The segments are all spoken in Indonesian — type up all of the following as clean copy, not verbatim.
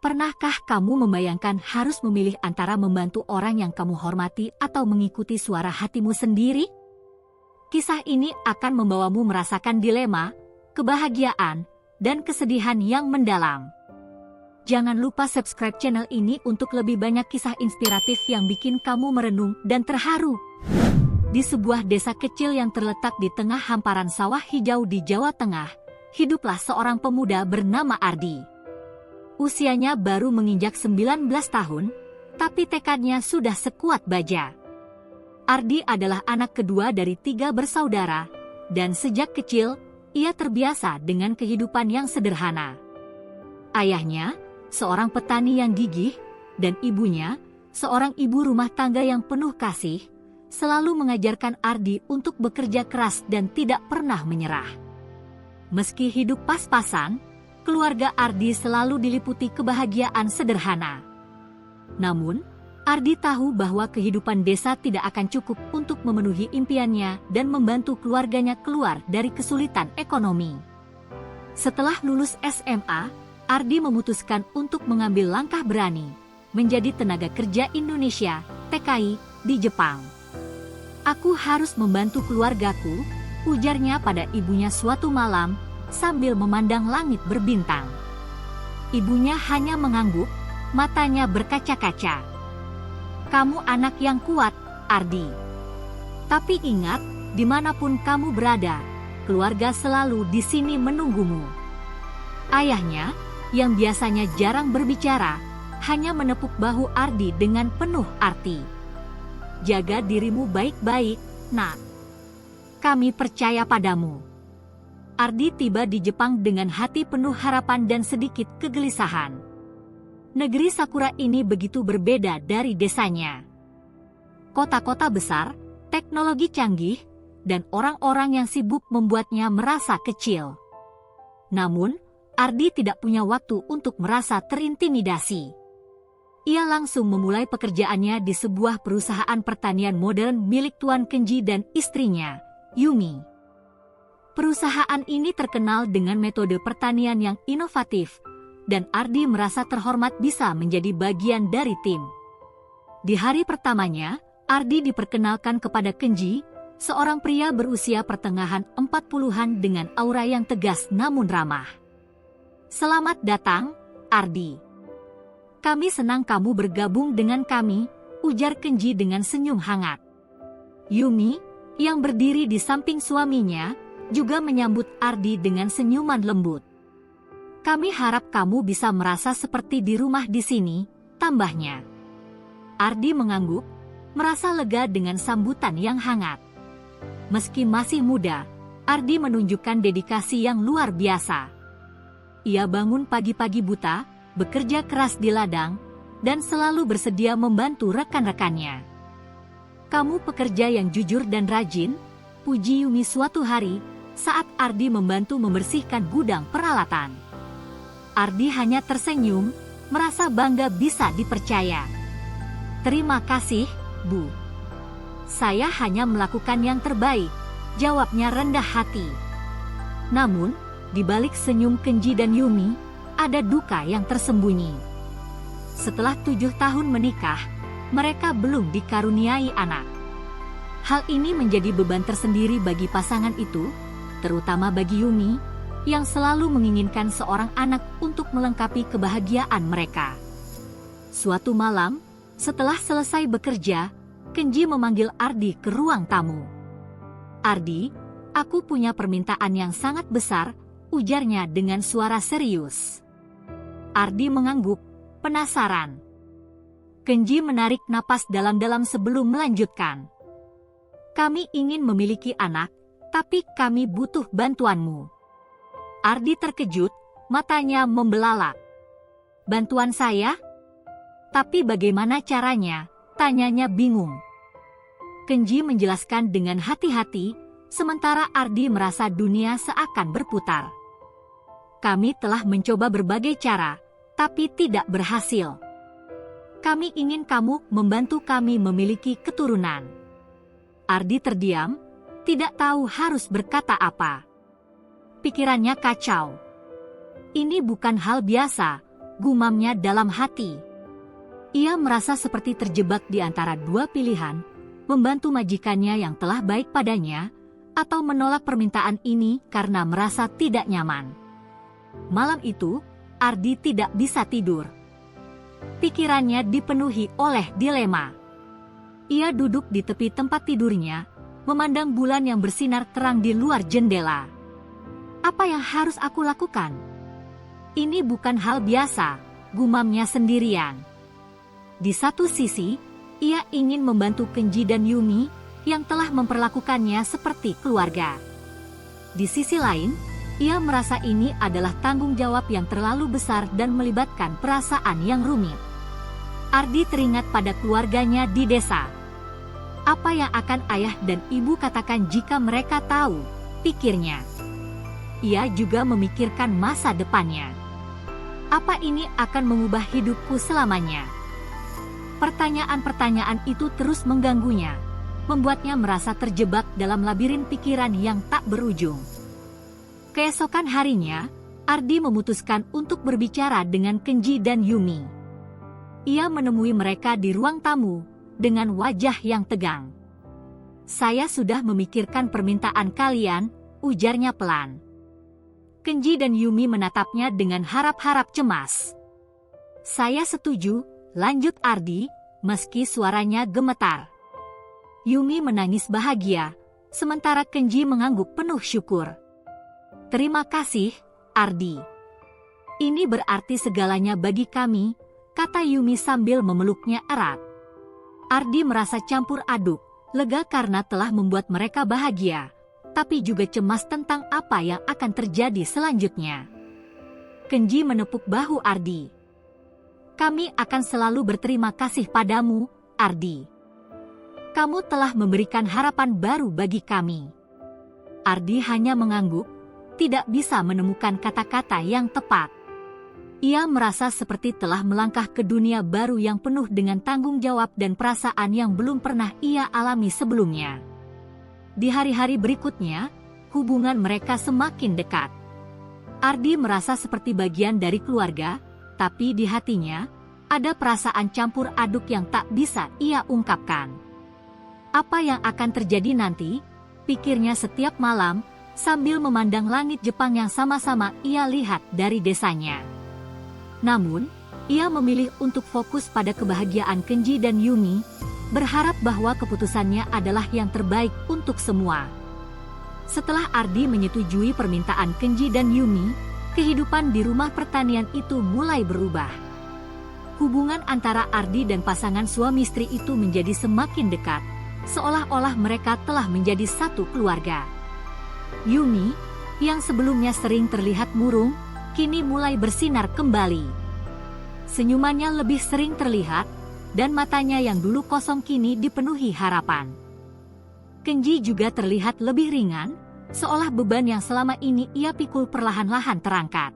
Pernahkah kamu membayangkan harus memilih antara membantu orang yang kamu hormati atau mengikuti suara hatimu sendiri? Kisah ini akan membawamu merasakan dilema, kebahagiaan, dan kesedihan yang mendalam. Jangan lupa subscribe channel ini untuk lebih banyak kisah inspiratif yang bikin kamu merenung dan terharu. Di sebuah desa kecil yang terletak di tengah hamparan sawah hijau di Jawa Tengah, hiduplah seorang pemuda bernama Ardi. Usianya baru menginjak 19 tahun, tapi tekadnya sudah sekuat baja. Ardi adalah anak kedua dari 3 bersaudara, dan sejak kecil, ia terbiasa dengan kehidupan yang sederhana. Ayahnya, seorang petani yang gigih, dan ibunya, seorang ibu rumah tangga yang penuh kasih, selalu mengajarkan Ardi untuk bekerja keras dan tidak pernah menyerah. Meski hidup pas-pasan, keluarga Ardi selalu diliputi kebahagiaan sederhana. Namun, Ardi tahu bahwa kehidupan desa tidak akan cukup untuk memenuhi impiannya dan membantu keluarganya keluar dari kesulitan ekonomi. Setelah lulus SMA, Ardi memutuskan untuk mengambil langkah berani, menjadi tenaga kerja Indonesia, TKI, di Jepang. "Aku harus membantu keluargaku," ujarnya pada ibunya suatu malam, sambil memandang langit berbintang. Ibunya hanya mengangguk, matanya berkaca-kaca. "Kamu anak yang kuat, Ardi. Tapi ingat, dimanapun kamu berada, keluarga selalu di sini menunggumu." Ayahnya, yang biasanya jarang berbicara, hanya menepuk bahu Ardi dengan penuh arti. "Jaga dirimu baik-baik, Nak. Kami percaya padamu." Ardi tiba di Jepang dengan hati penuh harapan dan sedikit kegelisahan. Negeri Sakura ini begitu berbeda dari desanya. Kota-kota besar, teknologi canggih, dan orang-orang yang sibuk membuatnya merasa kecil. Namun, Ardi tidak punya waktu untuk merasa terintimidasi. Ia langsung memulai pekerjaannya di sebuah perusahaan pertanian modern milik Tuan Kenji dan istrinya, Yumi. Perusahaan ini terkenal dengan metode pertanian yang inovatif, dan Ardi merasa terhormat bisa menjadi bagian dari tim. Di hari pertamanya, Ardi diperkenalkan kepada Kenji, seorang pria berusia pertengahan 40-an dengan aura yang tegas namun ramah. "Selamat datang, Ardi. Kami senang kamu bergabung dengan kami," ujar Kenji dengan senyum hangat. Yumi, yang berdiri di samping suaminya, juga menyambut Ardi dengan senyuman lembut. "Kami harap kamu bisa merasa seperti di rumah di sini," tambahnya. Ardi mengangguk, merasa lega dengan sambutan yang hangat. Meski masih muda, Ardi menunjukkan dedikasi yang luar biasa. Ia bangun pagi-pagi buta, bekerja keras di ladang, dan selalu bersedia membantu rekan-rekannya. "Kamu pekerja yang jujur dan rajin," puji Yumi suatu hari, saat Ardi membantu membersihkan gudang peralatan. Ardi hanya tersenyum, merasa bangga bisa dipercaya. "Terima kasih, Bu. Saya hanya melakukan yang terbaik," jawabnya rendah hati. Namun, di balik senyum Kenji dan Yumi, ada duka yang tersembunyi. Setelah 7 tahun menikah, mereka belum dikaruniai anak. Hal ini menjadi beban tersendiri bagi pasangan itu, terutama bagi Yumi, yang selalu menginginkan seorang anak untuk melengkapi kebahagiaan mereka. Suatu malam, setelah selesai bekerja, Kenji memanggil Ardi ke ruang tamu. "Ardi, aku punya permintaan yang sangat besar," ujarnya dengan suara serius. Ardi mengangguk, penasaran. Kenji menarik napas dalam-dalam sebelum melanjutkan. "Kami ingin memiliki anak, tapi kami butuh bantuanmu." Ardi terkejut, matanya membelalak. "Bantuan saya? Tapi bagaimana caranya?" tanyanya bingung. Kenji menjelaskan dengan hati-hati, sementara Ardi merasa dunia seakan berputar. "Kami telah mencoba berbagai cara, tapi tidak berhasil. Kami ingin kamu membantu kami memiliki keturunan." Ardi terdiam, tidak tahu harus berkata apa. Pikirannya kacau. Ini bukan hal biasa, gumamnya dalam hati. Ia merasa seperti terjebak di antara dua pilihan, membantu majikannya yang telah baik padanya, atau menolak permintaan ini karena merasa tidak nyaman. Malam itu, Ardi tidak bisa tidur. Pikirannya dipenuhi oleh dilema. Ia duduk di tepi tempat tidurnya, memandang bulan yang bersinar terang di luar jendela. Apa yang harus aku lakukan? Ini bukan hal biasa, gumamnya sendirian. Di satu sisi, ia ingin membantu Kenji dan Yumi yang telah memperlakukannya seperti keluarga. Di sisi lain, ia merasa ini adalah tanggung jawab yang terlalu besar dan melibatkan perasaan yang rumit. Ardi teringat pada keluarganya di desa. Apa yang akan ayah dan ibu katakan jika mereka tahu, pikirnya. Ia juga memikirkan masa depannya. Apa ini akan mengubah hidupku selamanya? Pertanyaan-pertanyaan itu terus mengganggunya, membuatnya merasa terjebak dalam labirin pikiran yang tak berujung. Keesokan harinya, Ardi memutuskan untuk berbicara dengan Kenji dan Yumi. Ia menemui mereka di ruang tamu, dengan wajah yang tegang. "Saya sudah memikirkan permintaan kalian," ujarnya pelan. Kenji dan Yumi menatapnya dengan harap-harap cemas. "Saya setuju," lanjut Ardi, meski suaranya gemetar. Yumi menangis bahagia, sementara Kenji mengangguk penuh syukur. "Terima kasih, Ardi. Ini berarti segalanya bagi kami," kata Yumi sambil memeluknya erat. Ardi merasa campur aduk, lega karena telah membuat mereka bahagia, tapi juga cemas tentang apa yang akan terjadi selanjutnya. Kenji menepuk bahu Ardi. "Kami akan selalu berterima kasih padamu, Ardi. Kamu telah memberikan harapan baru bagi kami." Ardi hanya mengangguk, tidak bisa menemukan kata-kata yang tepat. Ia merasa seperti telah melangkah ke dunia baru yang penuh dengan tanggung jawab dan perasaan yang belum pernah ia alami sebelumnya. Di hari-hari berikutnya, hubungan mereka semakin dekat. Ardi merasa seperti bagian dari keluarga, tapi di hatinya, ada perasaan campur aduk yang tak bisa ia ungkapkan. Apa yang akan terjadi nanti? Pikirnya setiap malam, sambil memandang langit Jepang yang sama-sama ia lihat dari desanya. Namun, ia memilih untuk fokus pada kebahagiaan Kenji dan Yumi, berharap bahwa keputusannya adalah yang terbaik untuk semua. Setelah Ardi menyetujui permintaan Kenji dan Yumi, kehidupan di rumah pertanian itu mulai berubah. Hubungan antara Ardi dan pasangan suami istri itu menjadi semakin dekat, seolah-olah mereka telah menjadi satu keluarga. Yumi, yang sebelumnya sering terlihat murung, kini mulai bersinar kembali. Senyumannya lebih sering terlihat, dan matanya yang dulu kosong kini dipenuhi harapan. Kenji juga terlihat lebih ringan, seolah beban yang selama ini ia pikul perlahan-lahan terangkat.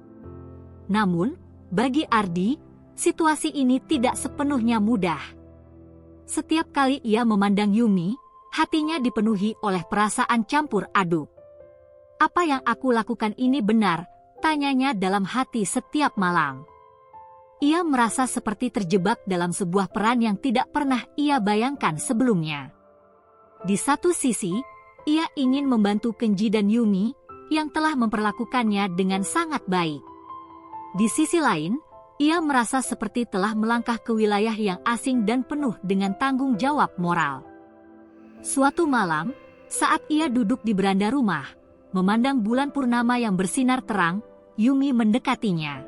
Namun, bagi Ardi, situasi ini tidak sepenuhnya mudah. Setiap kali ia memandang Yumi, hatinya dipenuhi oleh perasaan campur aduk. "Apa yang aku lakukan ini benar?" tanyanya dalam hati setiap malam. Ia merasa seperti terjebak dalam sebuah peran yang tidak pernah ia bayangkan sebelumnya. Di satu sisi, ia ingin membantu Kenji dan Yumi, yang telah memperlakukannya dengan sangat baik. Di sisi lain, ia merasa seperti telah melangkah ke wilayah yang asing dan penuh dengan tanggung jawab moral. Suatu malam, saat ia duduk di beranda rumah, memandang bulan purnama yang bersinar terang, Yumi mendekatinya.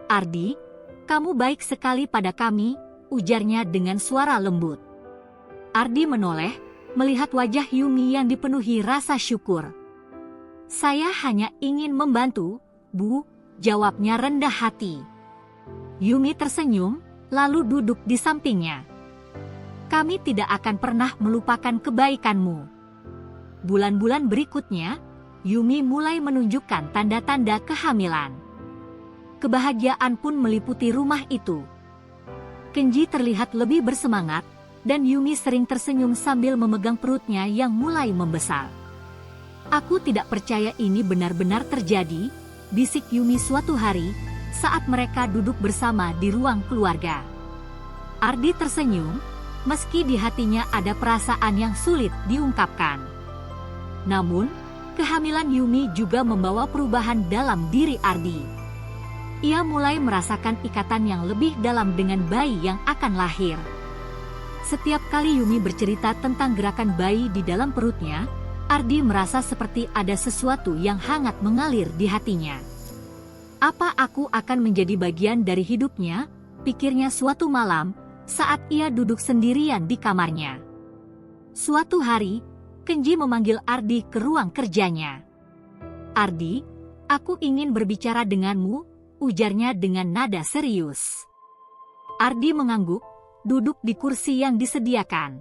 "Ardi, kamu baik sekali pada kami," ujarnya dengan suara lembut. Ardi menoleh, melihat wajah Yumi yang dipenuhi rasa syukur. "Saya hanya ingin membantu, Bu," jawabnya rendah hati. Yumi tersenyum, lalu duduk di sampingnya. "Kami tidak akan pernah melupakan kebaikanmu." Bulan-bulan berikutnya, Yumi mulai menunjukkan tanda-tanda kehamilan. Kebahagiaan pun meliputi rumah itu. Kenji terlihat lebih bersemangat, dan Yumi sering tersenyum sambil memegang perutnya yang mulai membesar. "Aku tidak percaya ini benar-benar terjadi," bisik Yumi suatu hari, saat mereka duduk bersama di ruang keluarga. Ardi tersenyum, meski di hatinya ada perasaan yang sulit diungkapkan. Namun, kehamilan Yumi juga membawa perubahan dalam diri Ardi. Ia mulai merasakan ikatan yang lebih dalam dengan bayi yang akan lahir. Setiap kali Yumi bercerita tentang gerakan bayi di dalam perutnya, Ardi merasa seperti ada sesuatu yang hangat mengalir di hatinya. Apa aku akan menjadi bagian dari hidupnya? Pikirnya suatu malam, saat ia duduk sendirian di kamarnya. Suatu hari, Kenji memanggil Ardi ke ruang kerjanya. "Ardi, aku ingin berbicara denganmu," ujarnya dengan nada serius. Ardi mengangguk, duduk di kursi yang disediakan.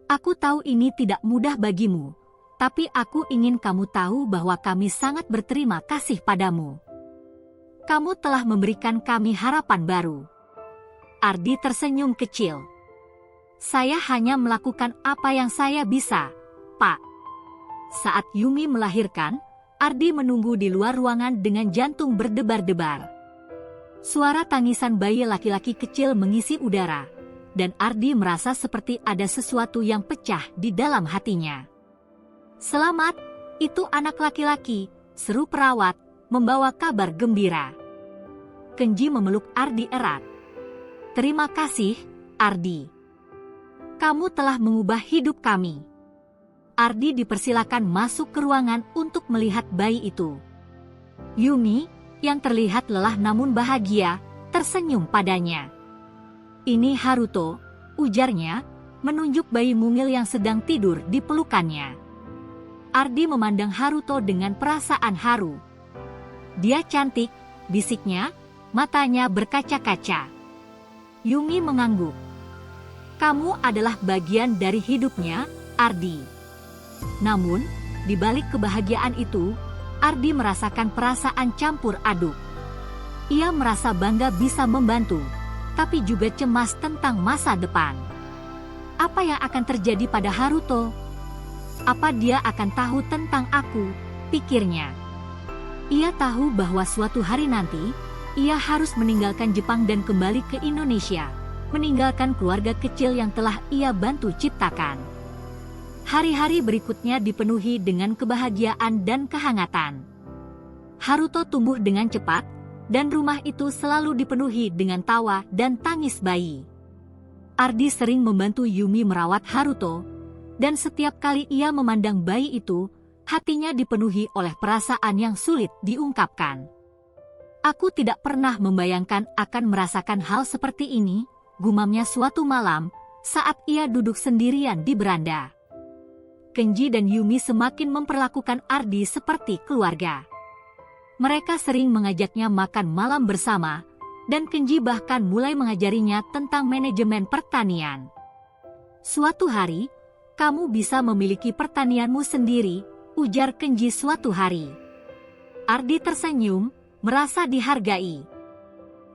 "Aku tahu ini tidak mudah bagimu, tapi aku ingin kamu tahu bahwa kami sangat berterima kasih padamu. Kamu telah memberikan kami harapan baru." Ardi tersenyum kecil. "Saya hanya melakukan apa yang saya bisa, Pak." Saat Yumi melahirkan, Ardi menunggu di luar ruangan dengan jantung berdebar-debar. Suara tangisan bayi laki-laki kecil mengisi udara, dan Ardi merasa seperti ada sesuatu yang pecah di dalam hatinya. "Selamat, itu anak laki-laki," seru perawat, membawa kabar gembira. Kenji memeluk Ardi erat. "Terima kasih, Ardi. Kamu telah mengubah hidup kami." Ardi dipersilakan masuk ke ruangan untuk melihat bayi itu. Yumi, yang terlihat lelah namun bahagia, tersenyum padanya. "Ini Haruto," ujarnya, menunjuk bayi mungil yang sedang tidur di pelukannya. Ardi memandang Haruto dengan perasaan haru. "Dia cantik," bisiknya, matanya berkaca-kaca. Yumi mengangguk. "Kamu adalah bagian dari hidupnya, Ardi." Namun, di balik kebahagiaan itu, Ardi merasakan perasaan campur aduk. Ia merasa bangga bisa membantu, tapi juga cemas tentang masa depan. Apa yang akan terjadi pada Haruto? Apa dia akan tahu tentang aku? Pikirnya. Ia tahu bahwa suatu hari nanti, ia harus meninggalkan Jepang dan kembali ke Indonesia, meninggalkan keluarga kecil yang telah ia bantu ciptakan. Hari-hari berikutnya dipenuhi dengan kebahagiaan dan kehangatan. Haruto tumbuh dengan cepat, dan rumah itu selalu dipenuhi dengan tawa dan tangis bayi. Ardi sering membantu Yumi merawat Haruto, dan setiap kali ia memandang bayi itu, hatinya dipenuhi oleh perasaan yang sulit diungkapkan. "Aku tidak pernah membayangkan akan merasakan hal seperti ini," gumamnya suatu malam, saat ia duduk sendirian di beranda. Kenji dan Yumi semakin memperlakukan Ardi seperti keluarga. Mereka sering mengajaknya makan malam bersama, dan Kenji bahkan mulai mengajarinya tentang manajemen pertanian. "Suatu hari, kamu bisa memiliki pertanianmu sendiri," ujar Kenji suatu hari. Ardi tersenyum, merasa dihargai.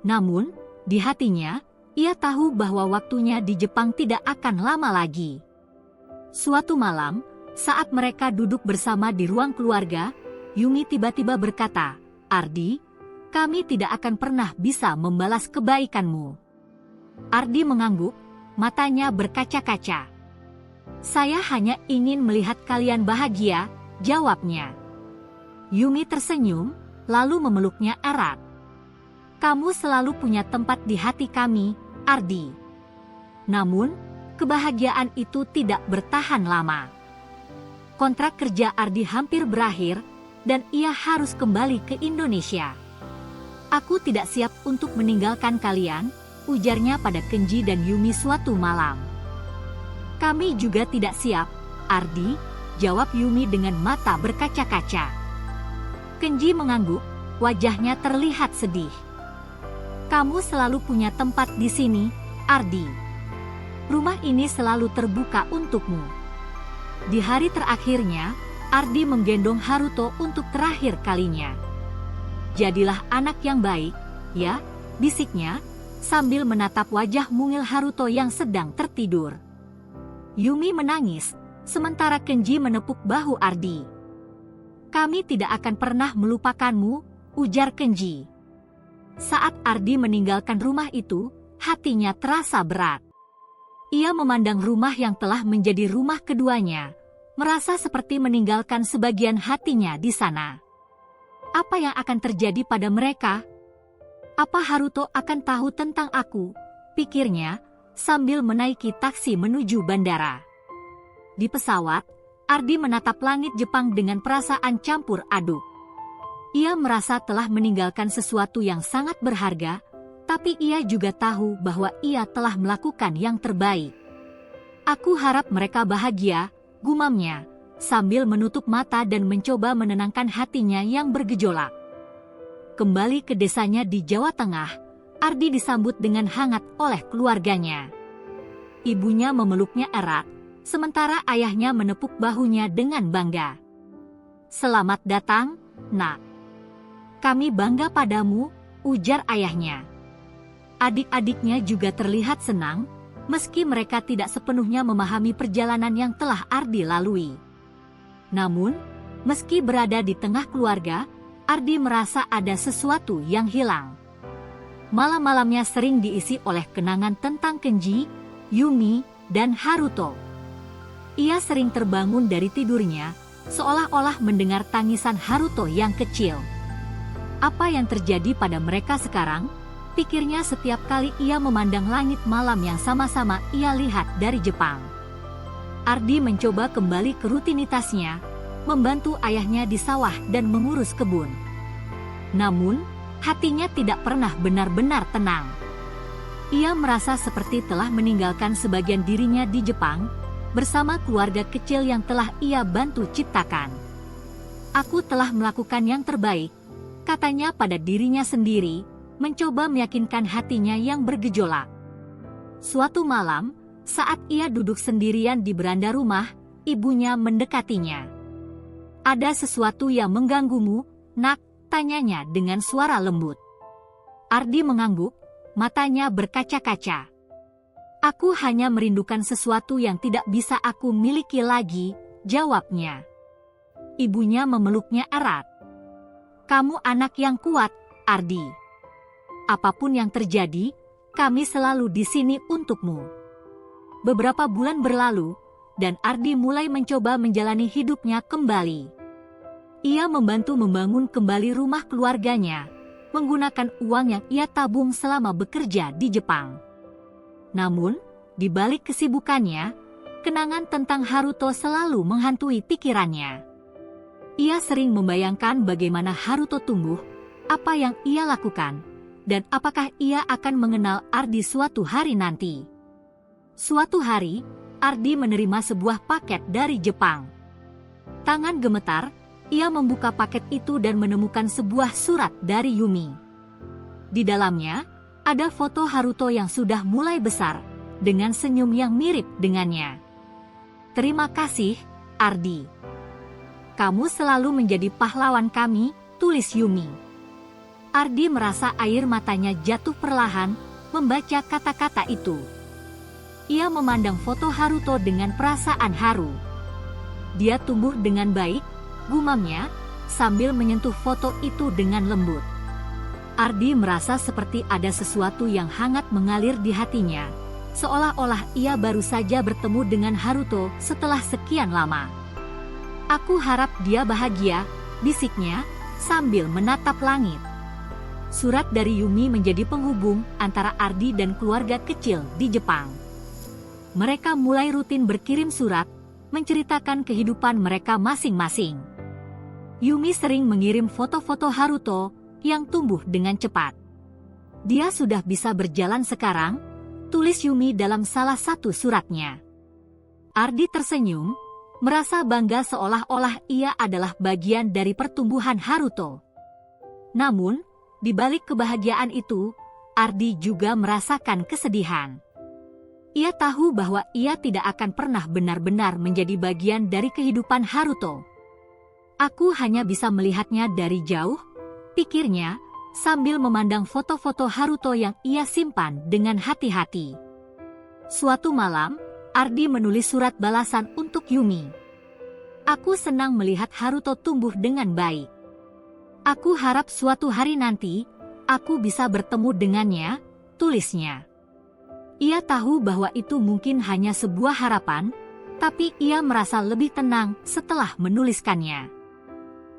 Namun, di hatinya, ia tahu bahwa waktunya di Jepang tidak akan lama lagi. Suatu malam, saat mereka duduk bersama di ruang keluarga, Yumi tiba-tiba berkata, "Ardi, kami tidak akan pernah bisa membalas kebaikanmu." Ardi mengangguk, matanya berkaca-kaca. "Saya hanya ingin melihat kalian bahagia," jawabnya. Yumi tersenyum, lalu memeluknya erat. "Kamu selalu punya tempat di hati kami, Ardi." Namun, kebahagiaan itu tidak bertahan lama. Kontrak kerja Ardi hampir berakhir, dan ia harus kembali ke Indonesia. "Aku tidak siap untuk meninggalkan kalian," ujarnya pada Kenji dan Yumi suatu malam. "Kami juga tidak siap, Ardi," jawab Yumi dengan mata berkaca-kaca. Kenji mengangguk, wajahnya terlihat sedih. "Kamu selalu punya tempat di sini, Ardi. Rumah ini selalu terbuka untukmu." Di hari terakhirnya, Ardi menggendong Haruto untuk terakhir kalinya. "Jadilah anak yang baik, ya," bisiknya, sambil menatap wajah mungil Haruto yang sedang tertidur. Yumi menangis, sementara Kenji menepuk bahu Ardi. "Kami tidak akan pernah melupakanmu," ujar Kenji. Saat Ardi meninggalkan rumah itu, hatinya terasa berat. Ia memandang rumah yang telah menjadi rumah keduanya, merasa seperti meninggalkan sebagian hatinya di sana. Apa yang akan terjadi pada mereka? Apa Haruto akan tahu tentang aku? Pikirnya, sambil menaiki taksi menuju bandara. Di pesawat, Ardi menatap langit Jepang dengan perasaan campur aduk. Ia merasa telah meninggalkan sesuatu yang sangat berharga, tapi ia juga tahu bahwa ia telah melakukan yang terbaik. Aku harap mereka bahagia, gumamnya, sambil menutup mata dan mencoba menenangkan hatinya yang bergejolak. Kembali ke desanya di Jawa Tengah, Ardi disambut dengan hangat oleh keluarganya. Ibunya memeluknya erat, sementara ayahnya menepuk bahunya dengan bangga. "Selamat datang, Nak. Kami bangga padamu," ujar ayahnya. Adik-adiknya juga terlihat senang, meski mereka tidak sepenuhnya memahami perjalanan yang telah Ardi lalui. Namun, meski berada di tengah keluarga, Ardi merasa ada sesuatu yang hilang. Malam-malamnya sering diisi oleh kenangan tentang Kenji, Yumi, dan Haruto. Ia sering terbangun dari tidurnya, seolah-olah mendengar tangisan Haruto yang kecil. Apa yang terjadi pada mereka sekarang? Pikirnya setiap kali ia memandang langit malam yang sama-sama ia lihat dari Jepang. Ardi mencoba kembali ke rutinitasnya, membantu ayahnya di sawah dan mengurus kebun. Namun, hatinya tidak pernah benar-benar tenang. Ia merasa seperti telah meninggalkan sebagian dirinya di Jepang, bersama keluarga kecil yang telah ia bantu ciptakan. "Aku telah melakukan yang terbaik," katanya pada dirinya sendiri, mencoba meyakinkan hatinya yang bergejolak. Suatu malam, saat ia duduk sendirian di beranda rumah, ibunya mendekatinya. "Ada sesuatu yang mengganggumu, Nak?" tanyanya dengan suara lembut. Ardi mengangguk, matanya berkaca-kaca. "Aku hanya merindukan sesuatu yang tidak bisa aku miliki lagi," jawabnya. Ibunya memeluknya erat. "Kamu anak yang kuat, Ardi. Apapun yang terjadi, kami selalu di sini untukmu." Beberapa bulan berlalu, dan Ardi mulai mencoba menjalani hidupnya kembali. Ia membantu membangun kembali rumah keluarganya, menggunakan uang yang ia tabung selama bekerja di Jepang. Namun, di balik kesibukannya, kenangan tentang Haruto selalu menghantui pikirannya. Ia sering membayangkan bagaimana Haruto tumbuh, apa yang ia lakukan, dan apakah ia akan mengenal Ardi suatu hari nanti. Suatu hari, Ardi menerima sebuah paket dari Jepang. Tangan gemetar, ia membuka paket itu dan menemukan sebuah surat dari Yumi. Di dalamnya, ada foto Haruto yang sudah mulai besar, dengan senyum yang mirip dengannya. "Terima kasih, Ardi. Kamu selalu menjadi pahlawan kami," tulis Yumi. Ardi merasa air matanya jatuh perlahan, membaca kata-kata itu. Ia memandang foto Haruto dengan perasaan haru. "Dia tumbuh dengan baik," gumamnya, sambil menyentuh foto itu dengan lembut. Ardi merasa seperti ada sesuatu yang hangat mengalir di hatinya, seolah-olah ia baru saja bertemu dengan Haruto setelah sekian lama. "Aku harap dia bahagia," bisiknya, sambil menatap langit. Surat dari Yumi menjadi penghubung antara Ardi dan keluarga kecil di Jepang. Mereka mulai rutin berkirim surat, menceritakan kehidupan mereka masing-masing. Yumi sering mengirim foto-foto Haruto yang tumbuh dengan cepat. "Dia sudah bisa berjalan sekarang," tulis Yumi dalam salah satu suratnya. Ardi tersenyum, merasa bangga seolah-olah ia adalah bagian dari pertumbuhan Haruto. Namun, di balik kebahagiaan itu, Ardi juga merasakan kesedihan. Ia tahu bahwa ia tidak akan pernah benar-benar menjadi bagian dari kehidupan Haruto. "Aku hanya bisa melihatnya dari jauh," pikirnya, sambil memandang foto-foto Haruto yang ia simpan dengan hati-hati. Suatu malam, Ardi menulis surat balasan untuk Yumi. "Aku senang melihat Haruto tumbuh dengan baik. Aku harap suatu hari nanti, Aku bisa bertemu dengannya, tulisnya. Ia tahu bahwa itu mungkin hanya sebuah harapan, tapi ia merasa lebih tenang setelah menuliskannya.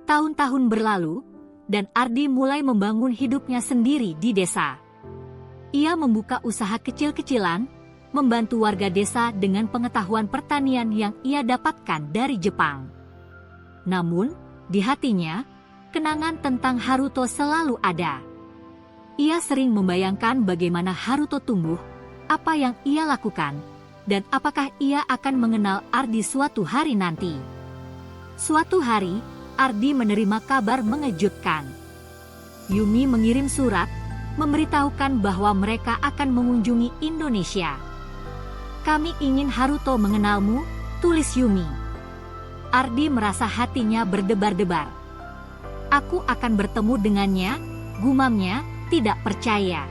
Tahun-tahun berlalu, dan Ardi mulai membangun hidupnya sendiri di desa. Ia membuka usaha kecil-kecilan, membantu warga desa dengan pengetahuan pertanian yang ia dapatkan dari Jepang. Namun, di hatinya, kenangan tentang Haruto selalu ada. Ia sering membayangkan bagaimana Haruto tumbuh, apa yang ia lakukan, dan apakah ia akan mengenal Ardi suatu hari nanti. Suatu hari, Ardi menerima kabar mengejutkan. Yumi mengirim surat, memberitahukan bahwa mereka akan mengunjungi Indonesia. "Kami ingin Haruto mengenalmu," tulis Yumi. Ardi merasa hatinya berdebar-debar. "Aku akan bertemu dengannya," gumamnya, tidak percaya.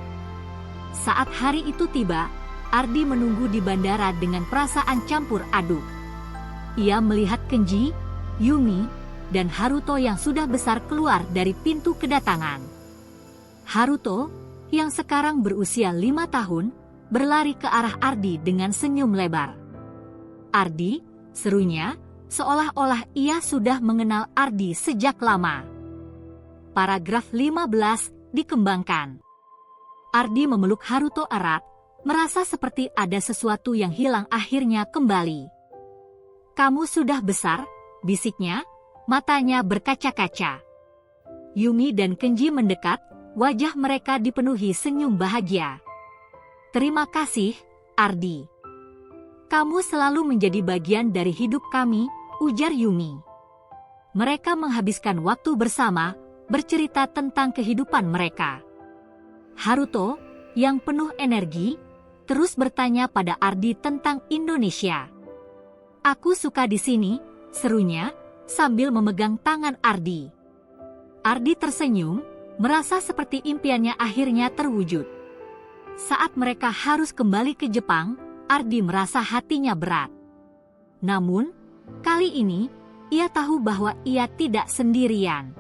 Saat hari itu tiba, Ardi menunggu di bandara dengan perasaan campur aduk. Ia melihat Kenji, Yumi, dan Haruto yang sudah besar keluar dari pintu kedatangan. Haruto, yang sekarang berusia 5 tahun, berlari ke arah Ardi dengan senyum lebar. "Ardi," serunya, seolah-olah ia sudah mengenal Ardi sejak lama. Paragraf 15 dikembangkan. Ardi memeluk Haruto erat, merasa seperti ada sesuatu yang hilang akhirnya kembali. "Kamu sudah besar," bisiknya, matanya berkaca-kaca. Yumi dan Kenji mendekat, wajah mereka dipenuhi senyum bahagia. "Terima kasih, Ardi. Kamu selalu menjadi bagian dari hidup kami," ujar Yumi. Mereka menghabiskan waktu bersama, bercerita tentang kehidupan mereka. Haruto, yang penuh energi, terus bertanya pada Ardi tentang Indonesia. "Aku suka di sini," serunya, sambil memegang tangan Ardi. Ardi tersenyum, merasa seperti impiannya akhirnya terwujud. Saat mereka harus kembali ke Jepang, Ardi merasa hatinya berat. Namun, kali ini, ia tahu bahwa ia tidak sendirian.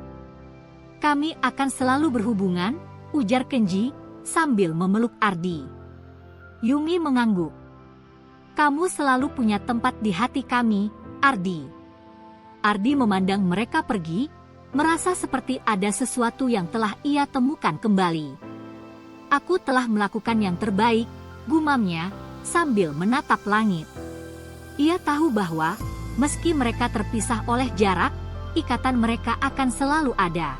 "Kami akan selalu berhubungan," ujar Kenji, sambil memeluk Ardi. Yumi mengangguk. "Kamu selalu punya tempat di hati kami, Ardi." Ardi memandang mereka pergi, merasa seperti ada sesuatu yang telah ia temukan kembali. "Aku telah melakukan yang terbaik," gumamnya, sambil menatap langit. Ia tahu bahwa, meski mereka terpisah oleh jarak, ikatan mereka akan selalu ada.